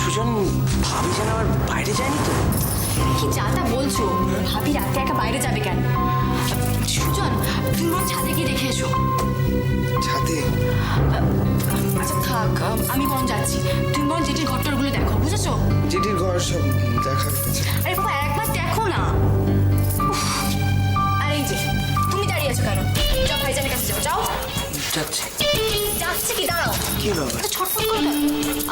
সুজন, ভাবি যেন আবার বাইরে যায়নি তো? কি যা তা বলছো? ভাবি রাতে একা বাইরে যাবে কেন? সুজন, তুমি বরং ছাদে গিয়ে দেখে এসো। ছাদে? আচ্ছা থাক, আমি বরং যাচ্ছি। তুমি বরং জেঠির ঘরটরগুলো দেখো, বুঝেছো? জেঠির ঘর সব দেখা হয়েছে। আরে বাবা, একবার দেখো না। উফ, আর এই যে তুমি দাঁড়িয়ে আছো কেন? যাও ভাইজানের কাছে যাও। যাও। যাচ্ছে। যাচ্ছে কি? দাঁড়াও। কি ব্যাপার? আরে ছটফট করো না।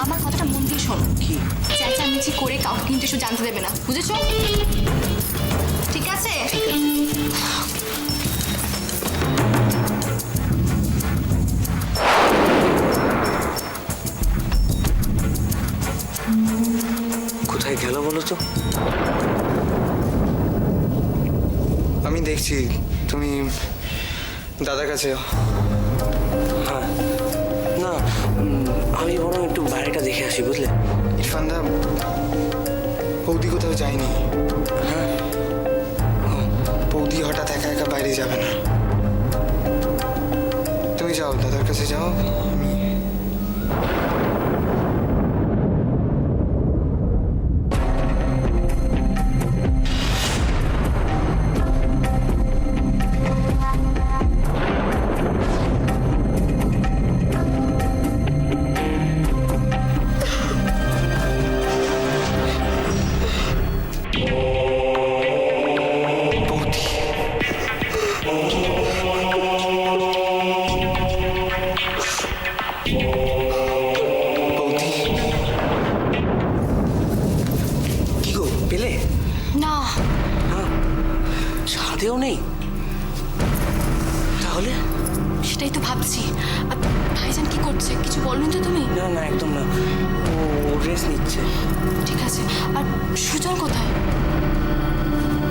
আমার কথাটা মন দিয়ে শোনো। কি? চেঁচামেচি করে কাউকে কিন্তু এসব জানতে দেবে না, বুঝেছো? ঠিক আছে? কোথায় গেল বলো তো? আমি দেখছি, তুমি দাদার কাছে যাও। হ্যাঁ, না আমি বরং একটু বাইরেটা দেখে আসি, বুঝলে? ইরফানদা, বৌদি কোথাও যায়নি। হ্যাঁ, বৌদি হঠাৎ একা একা বাইরে যাবে না। তুমি যাও, দাদার কাছে যাও। আমি কি গো, পেলে? না, হ্যাঁ, ছাদেও নেই তাহলে? সেটাই তো ভাবছি। আর ভাইজান কি করছে? কিছু বলনি তো তুমি? না না, একদম না, ও রেস্ট নিচ্ছে। ঠিক আছে। আর সুজন কোথায়?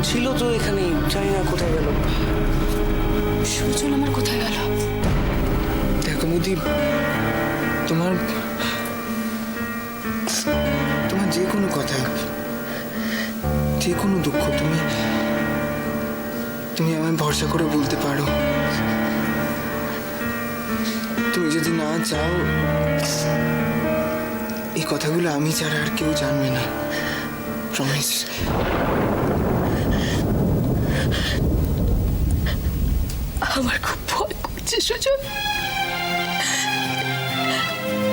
ছিল তো এখানেই, জানি না কোথায় গেল। সুজন আমার কোথায় গেল? দেখো বৌদি, তোমার তোমার যে কোনো কথা, যে কোনো দুঃখ তুমি তুমি আমায় ভরসা করে বলতে পারো। তুমি যদি না চাও, এই কথাগুলো আমি ছাড়া আর কেউ জানবে না। প্রমিস। আমার খুব ভয় করছে সুজন,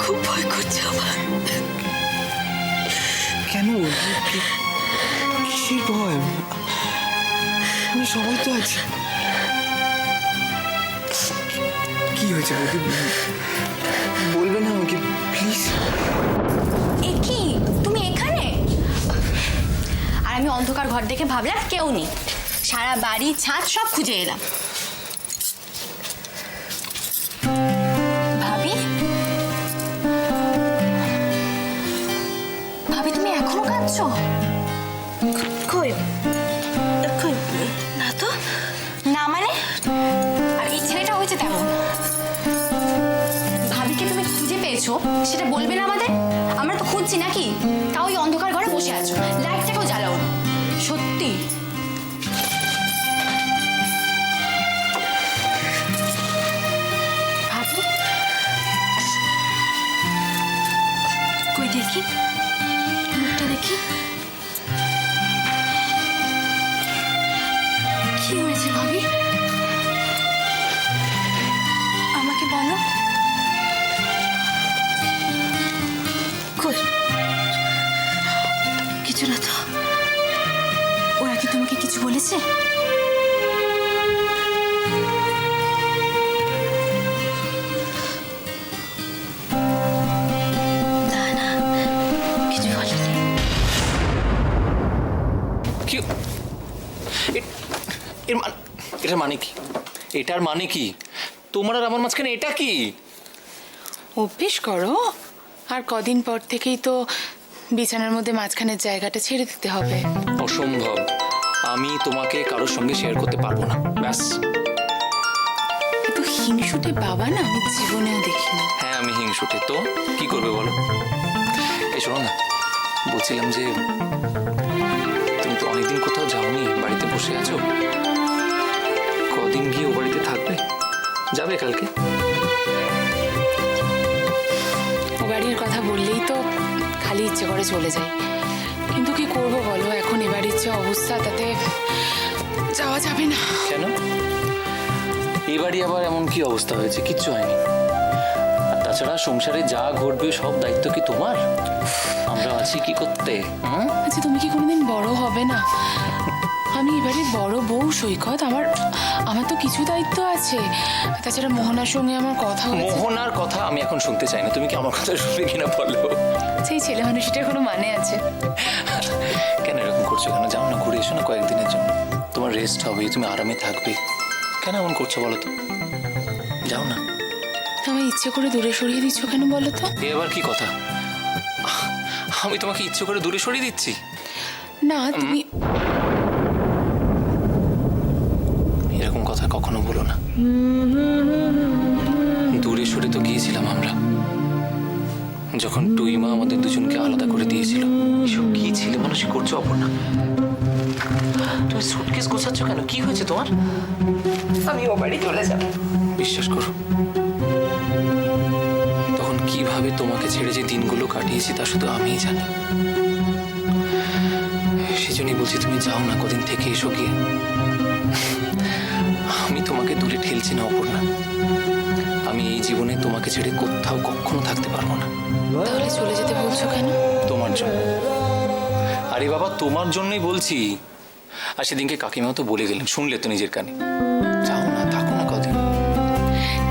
খুব ভয় করছে আমার। কেন? কিসের ভয়? আমি সবাই তো আছি। কি হয়েছে বৌদি? বলবে না আমাকে প্লিজ? এ কি, তুমি এখানে? আর আমি অন্ধকার ঘর দেখে ভাবলাম কেউ নেই, সারা বাড়ি ছাদ সব খুঁজে এলাম। ভাবি, ভাবি তুমি এখনো কাঁদছো? কই কই, না তো। না মানে? আর এই ছেলেটা হয়েছে তেমন। ভাবিকে তুমি খুঁজে পেয়েছো সেটা বলবে না আমাদের? আমরা তো খুঁজছি নাকি? তাও ওই অন্ধকার ঘরে বসে আছো, লাইটটাকেও জ্বালাও না। সত্যি ভাবি, কই দেখি মুখটা দেখি। কি হয়েছে ভাবি? আমাকে বলো। কই, কিছু না তো? ওরা কি তোমাকে কিছু বলেছে? না না, কিছু বলেনি। কি? এটার মানে কি? এটার মানে কি? তোমার আর আমার মাঝখানে এটা কি? অভ্যেস করো, আর কদিন পর থেকেই তো বিছানার মধ্যে মাঝখানের জায়গাটা ছেড়ে দিতে হবে। অসম্ভব, আমি তোমাকে কারোর সঙ্গে শেয়ার করতে পারবো না, ব্যাস। কিন্তু হিংসুটে বাবা না আমি জীবনেও দেখিনি। হ্যাঁ আমি হিংসুটে, তো কি করবে বলো? এই শোনো না, বলছিলাম যে তুমি তো অনেকদিন কোথাও যাওনি, বাড়িতে বসে আছো, কদিন গিয়ে ও বাড়িতে থাকবে? যাবে কালকে? ও বাড়ির কথা বললেই তো খালি ইচ্ছে করে চলে যাই, কিন্তু কি করব বলো, এখন এবারের যে অবস্থা তাতে যাওয়া যাবে না। কেন? এবারই আবার এমন কি অবস্থা হয়েছে? কিচ্ছু হয়নি। আর তাছাড়া সংসারে যা ঘটবে সব দায়িত্ব কি তোমার? আমরা আছি কি করতে? আচ্ছা, তুমি কি কোনোদিন বড় হবে না? আমি এবারে বড় বউ সৈকত, আমার তো কিছু দায়িত্ব আছে। তাছাড়া মোহনার সঙ্গে আমার কথা হয়েছে। মোহনার কথা আমি এখন শুনতে চাই না। তুমি কি আমার কথা শুনবে কিনা বলো? সেই ছেলে মানুষটার কোনো মানে আছে? কেন এরকম করছো? কেন যাও না, ঘুরে এসো না কয়েকদিনের জন্য। তোমার রেস্ট হবে, তুমি আরামে থাকবে। কেন এমন করছো বলো তো? যাও না। আমায় ইচ্ছে করে দূরে সরিয়ে দিচ্ছ কেন বলো তো? এ আবার কি কথা? আমি তোমাকে ইচ্ছে করে দূরে সরিয়ে দিচ্ছি? না, তুমি এরকম কথা কখনো বলো না। দূরে সরে তো গিয়েছিলাম আমরা, যখন টুইমা আমাদের দুজনকে আলাদা করে দিয়েছিল। এসব কি ছেলে মানুষই করছো অপর্ণা? তুমি সুটকেস গোছাচ্ছ কেন? কি হয়েছে তোমার? আমি ও বাড়ি চলে যাব। বিশ্বাস করো, তখন কিভাবে তোমাকে ছেড়ে যে দিনগুলো কাটিয়েছি তা শুধু আমিই জানি। সেজন্যই বলছি তুমি যাও না, কদিন থেকে এসো গিয়ে। আমি তোমাকে দূরে ঠেলছি না অপর্ণা। আমি এই জীবনে তোমাকে ছেড়ে কোথাও কখনো থাকতে পারবো না। তাহলে চলে যেতে বলছো কেন? তোমার জন্য। আরে বাবা, তোমার জন্যই বলছি। আর সেদিনকে কাকিমাও তো বলে গেলেন, শুনলে তো নিজের কানে। যাও না, থাকো না কদিন।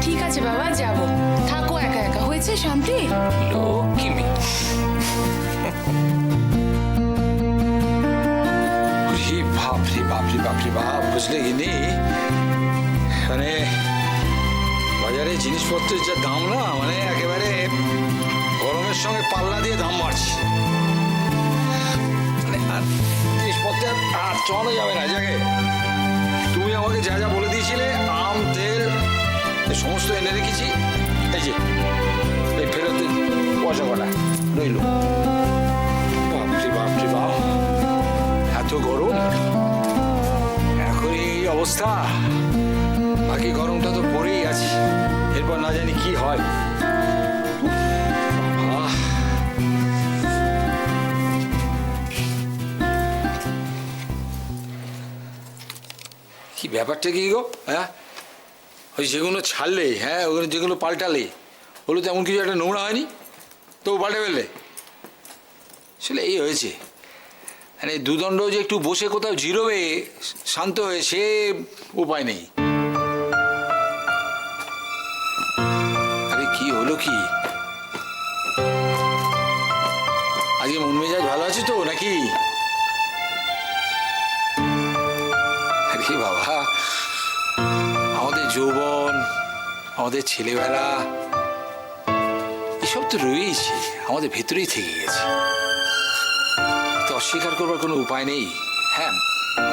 ঠিক আছে বাবা, যাব। থাকো একা একা, হয়েছে শান্তি। লক্ষ্মী মেয়ে। বাপরে বাপ, বুঝলে গিনি, মানে বাজারে জিনিসপত্রের যা দাম না, মানে একেবারে গরমের সঙ্গে পাল্লা দিয়ে দাম বাড়ছে। মানে আর জিনিসপত্রের আর চলানো যাবে না। যাকে তুমি আমাকে যা যা বলে দিয়েছিলে, আম, তেল সমস্ত এনে রেখেছি। এই যে এই ফেরতের পয়সা কটা রইল। বাপরে বাপ, এত গরম, এখন এই অবস্থা। বাকি গরমটা তো পড়েই আছে, এরপর না জানি কি হয়। কি ব্যাপারটা কি গো? হ্যাঁ, ওই যেগুলো ছাড়লে, হ্যাঁ ওগুলো যেগুলো পাল্টালে, ওগুলো তো এমন কিছু একটা নোংরা হয়নি তো পাল্টে ফেললে। আসলে এই হয়েছে, মানে দুদণ্ড যে একটু বসে কোথাও জিরোবে শান্ত হয়ে, সে উপায় নেই। আরে কি হলো কি? আজকে মন মেজাজ ভালো আছে তো নাকি? আরে বাবা, আমাদের যৌবন, আমাদের ছেলেবেলা, এসব তো রয়েছে, আমাদের ভেতরেই থেকে গেছে। তো অস্বীকার করবার কোনো উপায় নেই। হ্যাঁ,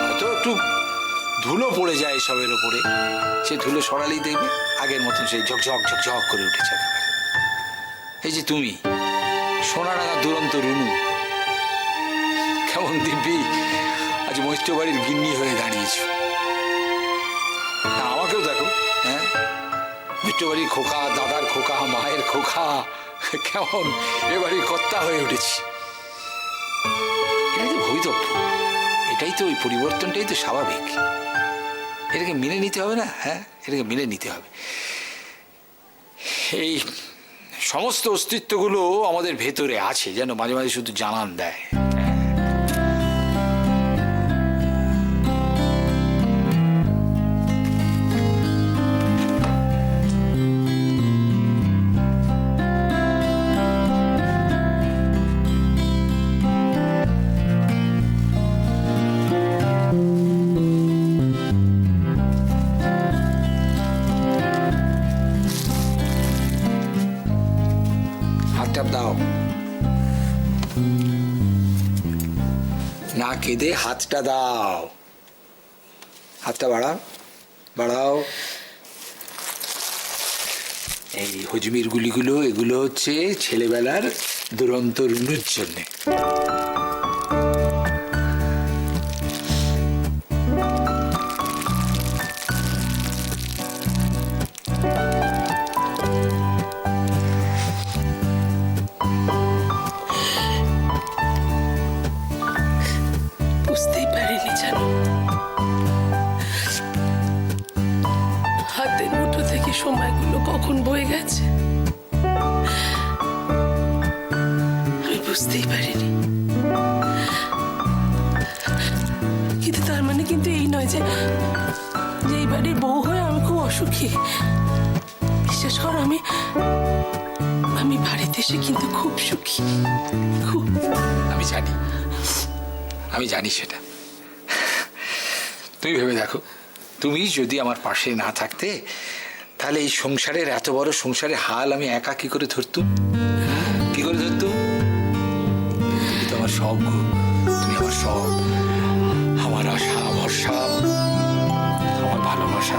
হয়তো একটু ধুলো পড়ে যায় এসবের ওপরে, সে ধুলো সরালেই দেখবে আগের মতন সেই ঝকঝক ঝকঝক করে উঠেছে একেবারে। এই যে তুমি, সোনারাঙা দুরন্ত রুনু, কেমন দিব্যি আজ মৈত্র বাড়ির গিন্নি হয়ে দাঁড়িয়েছ। আমাকেও দেখো, হ্যাঁ মৈত্র বাড়ির খোকা, দাদার খোকা, মায়ের খোকা, কেমন এবাড়ির কর্তা হয়ে উঠেছি। এটাই তো ভবিতব্য, এটাই তো, ওই পরিবর্তনটাই তো স্বাভাবিক। এটাকে মেনে নিতে হবে না? হ্যাঁ, এটাকে মেনে নিতে হবে। এই সমস্ত অস্তিত্বগুলো আমাদের ভেতরে আছে, যেন মাঝে মাঝে শুধু জানান দেয়। হাতটা দাও, না কেঁদে হাতটা দাও, হাতটা বাড়াও, বাড়াও। এই হজমির গুলিগুলো, এগুলো হচ্ছে ছেলেবেলার দুরন্ত রুনুর জন্যে। সময়গুলো কখন বয়ে গেছে আমি বুঝতেই পারিনি। কিন্তু তার মানে কিন্তু এই নয় যে এই বাড়ির বউ হয়ে আমি খুব অসুখী। বিশেষ কর আমি বাড়িতে এসে কিন্তু খুব সুখী, খুব। আমি জানি সেটা। তুমি ভেবে দেখো, তুমি যদি আমার পাশে না থাকতে তাহলে এই সংসারের, এত বড় সংসারের হাল আমি একা কি করে ধরতুম? কি করে ধরতুম? তুমি তো আমার সব গো, তুমি আমার সব, আমার আশা, ভরসা, আমার ভালোবাসা।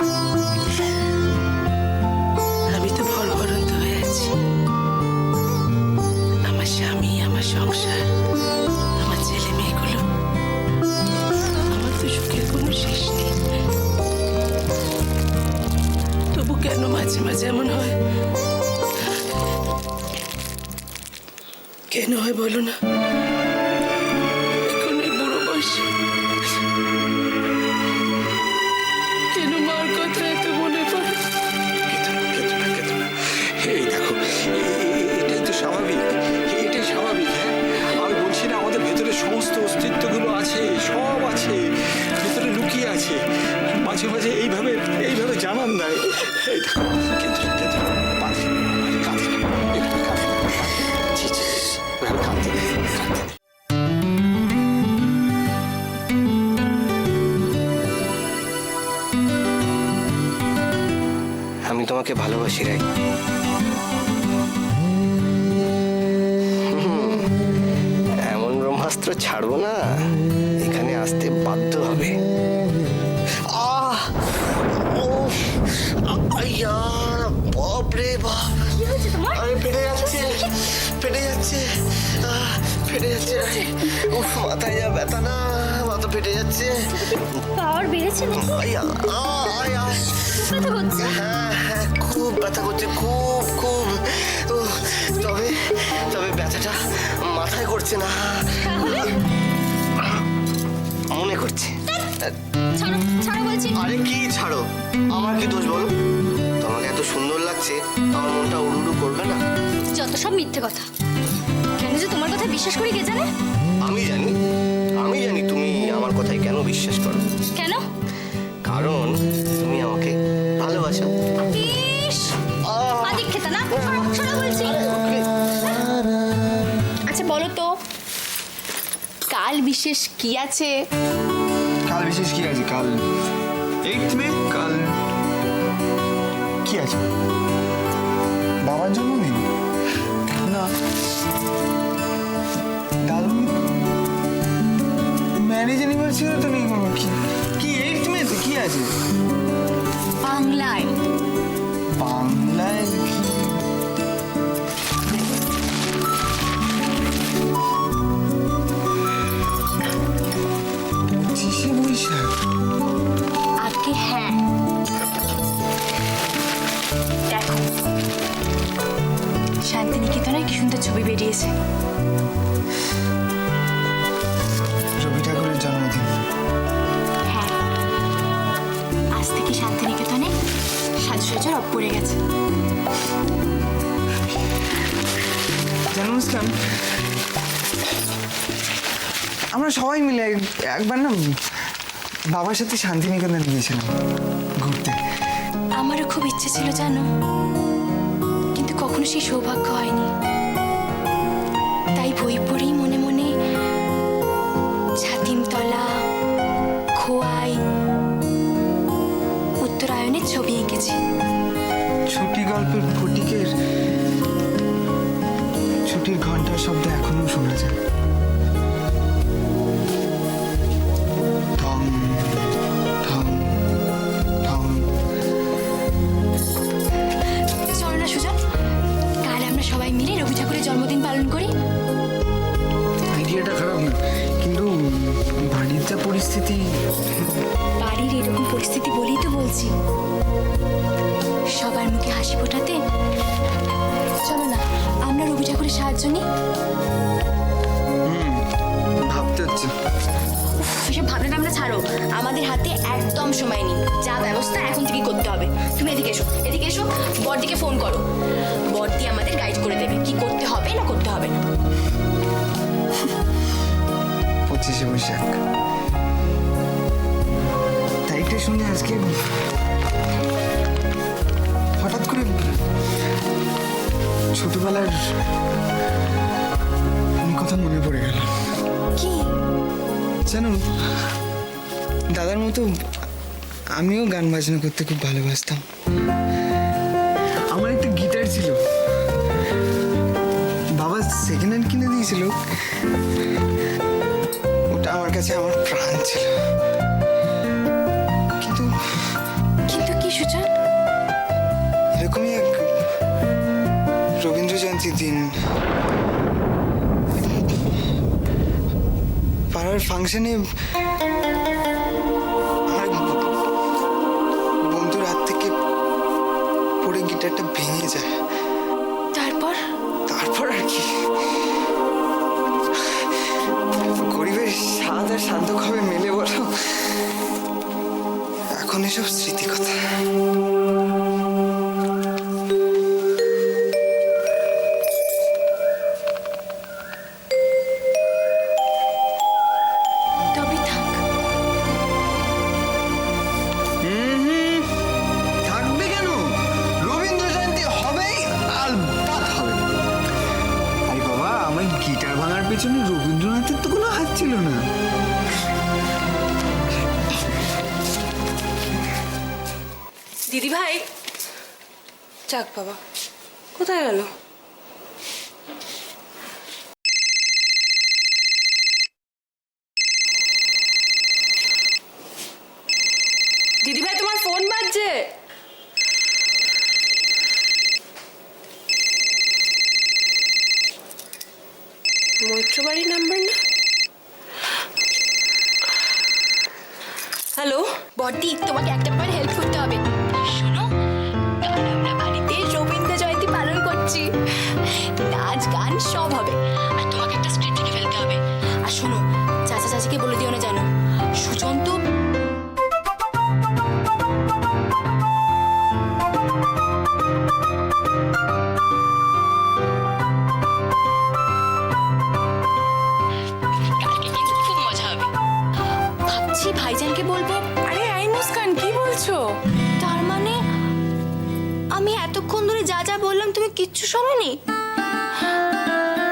আমি তো ভরভরন্ত হয়ে আছি। আমার স্বামী, আমার সংসার, আমার ছেলে মেয়েগুলো, আমার তো সুখের কোনো শেষ নেই। তবু কেন মাঝে মাঝে এমন হয়? কেন হয় বলো না? এখন এই বুড়ো বয়সে কেন মার কথা এত মনে পড়ে? এই দেখো, এটাই তো স্বাভাবিক, এটাই স্বাভাবিক। হ্যাঁ, আমি বলছি না আমাদের ভেতরে সমস্ত অস্তিত্বগুলো আছে, সব আছে, ভেতরে লুকিয়ে আছে। মাঝে মাঝে এইভাবে জানান দেয়। এই দেখো, কেঁদো না, কাঁদো না, একটু কাঁদো না। ছি, ছি, ওইভাবে কাঁদতে নেই, কাঁদতে নেই। আমি তোমাকে ভালোবাসি রাই। এমন ব্রহ্মাস্ত্র ছাড়বো না, এখানে আসতে বাধ্য হবে। বাপরে বাপ, আরে ফেটে যাচ্ছে, ফেটে যাচ্ছে, ফেটে যাচ্ছে। উফ, মাথায় যা ব্যথা না, মাথা ফেটে যাচ্ছে। পাওয়ার বেড়েছে নাকি? ব্যথা করছে? হ্যাঁ হ্যাঁ, খুব ব্যথা করছে, খুব খুব। তবে ব্যথাটা মাথায় করছে না, তাহলে মনে করছে। ছাড়ো, ছাড়ো বলছি। আরে কি ছাড়ো, আমার কি দোষ বলো? তোমাকে এত সুন্দর লাগছে, আমার মনটা উড়ু করবে না? যত সব মিথ্যে কথা। কেন যে তোমার কথা বিশ্বাস করি কে জানে? আমি জানি তুমি আমার কথায় কেন বিশ্বাস করো। কেন? কারণ তুমি আমাকে ভালোবাসো। ইস, আদিক খেতা না? ছাড়ো, ছাড়ো বলছি। আচ্ছা বলো তো, কাল বিশেষ কি আছে? কাল বিশেষ কি আছে? কাল 8th মে, কাল কি আছে? বাবার জন্মদিন? না, দাদু ম্যারেজ অ্যানিভার্সারি তো নেই কোনো। কি 8th মে তো কি আছে? বাংলায়। বাংলায় কি? পঁচিশে বৈশাখ? আজকে হ্যাঁ, দেখো শান্তিনিকেতনে কি সুন্দর ছবি বেরিয়েছে। রবি ঠাকুরের জন্মদিন। হ্যাঁ, আজ থেকে শান্তিনিকেতনে সাজসজ্জার রব পড়ে গেছে। জন্মাষ্টমী আমরা সবাই মিলে একবার না বাবার সাথে শান্তিনিকেতন গিয়েছিলাম ঘুরতে। আমারও খুব ইচ্ছে ছিল জানো, কিন্তু কখনো সেই সৌভাগ্য হয়নি। তাই বই পড়েই মনে মনে ছাতিমতলা, খোয়াই, উত্তরায়ণের ছবি এঁকেছি। ছুটি গল্পের ফটিকের ছুটির ঘন্টার শব্দ এখনো শোনা যায়। ঠং ঠং ঠং। চলো না সুজন, কাল আমরা সবাই মিলে রবি ঠাকুরের জন্মদিন পালন করি। আইডিয়াটা খারাপ না, কিন্তু বাড়ির যা পরিস্থিতি। বাড়ির এরকম পরিস্থিতি বলেই তো বলছি, সবার মুখে হাসি ফোটাতে চলো না আমরা রবি ঠাকুরের সাহায্য নিই। ভাবতে হচ্ছে। এসব ভাবনা টাবনা ছাড়ো, আমাদের হাতে একদম একদম সময় নেই, যা ব্যবস্থা এখন থেকে করতে হবে। তুমি এদিকে এসো, এদিকে এসো, বড়দিকে ফোন করো, বড়দি আমাদের গাইড করে দেবে কি করতে হবে না করতে হবে না। 25শে বৈশাখ তারিখটা শুনে আজকে হঠাৎ করে ছোটবেলার কথা মনে পড়ে গেল। কি জানো, দাদার মতো আমিও গান বাজনা করতে খুব ভালোবাসতাম। আমার একটা গিটার ছিল, বাবা সেকেন্ড হ্যান্ড কিনে দিয়েছিল। ওটা আমার কাছে আমার প্রাণ ছিল। কিন্তু কিন্তু কি সুজন? এরকমই এক রবীন্দ্র জয়ন্তীর দিন পাড়ার ফাংশনে আমার বন্ধুর হাত থেকে পড়ে গিটারটা ভেঙে যায়। তারপর তারপর আর কি, গরিবের স্বাদ আর শান্ত খাবে মেলে বলো, এখন এসব স্মৃতি কথা। তবে থাক। থাকবে কেন? রবীন্দ্র জয়ন্তী হবেই, আলবাত হবে। আরে বাবা, আমার গিটার ভাঙার পেছনে রবীন্দ্রনাথের তো কোনো হাত ছিল না। দিদি ভাই, যাক বাবা, কোথায় গেল? দিদি ভাই, তোমার ফোন বাজছে। মৈত্র বাড়ির নাম্বার না? হ্যালো, বড়দি, তোমাকে একটা ব্যাপারে হেল্প করতে হবে। শোনো, কাল আমরা বাড়িতে রবীন্দ্র জয়ন্তী পালন করছি, নাচ গান সব হবে, আর তোমাকে একটা স্ক্রিপ্ট লিখে ফেলতে হবে। আর শোনো, চাচা চাচিকে বলে দিও না জানো, সুজন তো কালকে কিন্তু খুব মজা হবে। ভাবছি ভাইজানকে বলবো। আরে আই মুস্কান, কি বলছো? তার মানে আমি এতক্ষণ ধরে যা যা বললাম তুমি কিচ্ছু শোনোনি?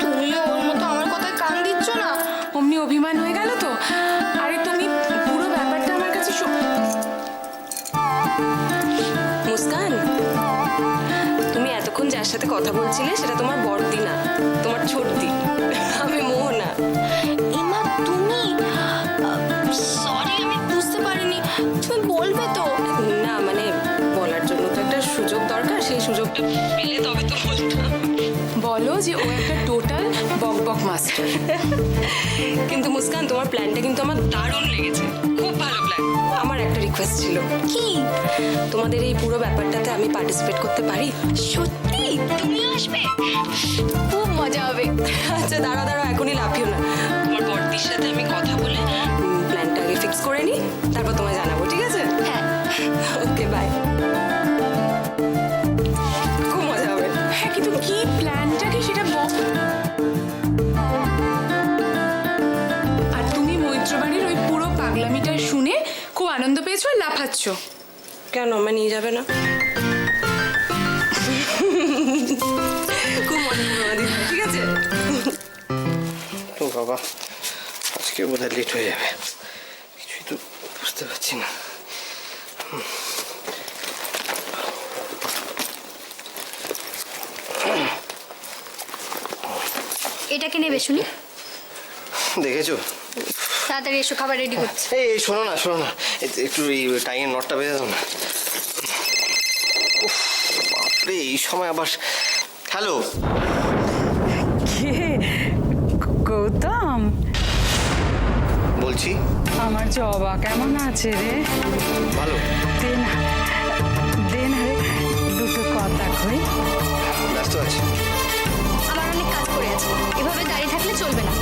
তুমিও ওর মতো আমার কথায় কান দিচ্ছ না? অমনি অভিমান হয়ে গেল তো? আরে তুমি পুরো ব্যাপারটা আমার কাছে মুস্কান, তুমি এতক্ষণ যার সাথে কথা বলছিলে সেটা তোমার বড়দি না, তোমার ছোটদি। আমি মোহনা। এমা তুমি? সরি, আমি বুঝতে পারিনি। তুমি বলবে তো? না মানে বলার জন্য তো একটা সুযোগ দরকার, সেই সুযোগটা পেলে তবে তো বলতাম। বলো যে ও একটা টোটাল বক বক মাস্টার। কিন্তু মুস্কান, তোমার প্ল্যানটা কিন্তু আমার দারুণ লেগেছে, খুব ভালো প্ল্যান। আমার একটা রিকোয়েস্ট ছিল। কি? তোমাদের এই পুরো ব্যাপারটাতে আমি পার্টিসিপেট করতে পারি? সত্যি তুমি আসবে? খুব মজা হবে। আচ্ছা দাঁড়া দাঁড়া, এখনই লাফিও না। তোমার বড়দির সাথে আমি কথা বলে প্ল্যানটা আগে ফিক্স করে নিই, তারপর তোমায় জানাবো, ঠিক আছে? হ্যাঁ। ওকে, বাই। খুব মজা হবে। হ্যাঁ, কিন্তু কি প্ল্যানটা কি সেটা আর তুমি মৈত্রবাড়ির ওই পুরো পাগলামিটা শুনে খুব আনন্দ পেয়েছো আর লাফাচ্ছ? কেন, আমায় নিয়ে যাবে না? খুব মজা করবো দিদি, ঠিক আছে? তো বাবা, আজকে বোধহয় লেট হয়ে যাবে, কিছুই তো বুঝতে পারছি না। এটাকে নেবে শুনি? দেখেছো? তাড়াতাড়ি এসো, খাবার রেডি করছি। এই শোনো না, শোনো না, একটু এই টাইমের নটটা বেঁধে দাও না। উফ, বাপরে, এই সময় আবার। হ্যালো, গৌতম, বলছি। আমার জবা কেমন আছে রে? ভালো। দেন দেন রে দুটো কথা কই। ব্যস্ত আছি। আমার অনেক কাজ করে আছে, এভাবে দাঁড়িয়ে থাকলে চলবে না।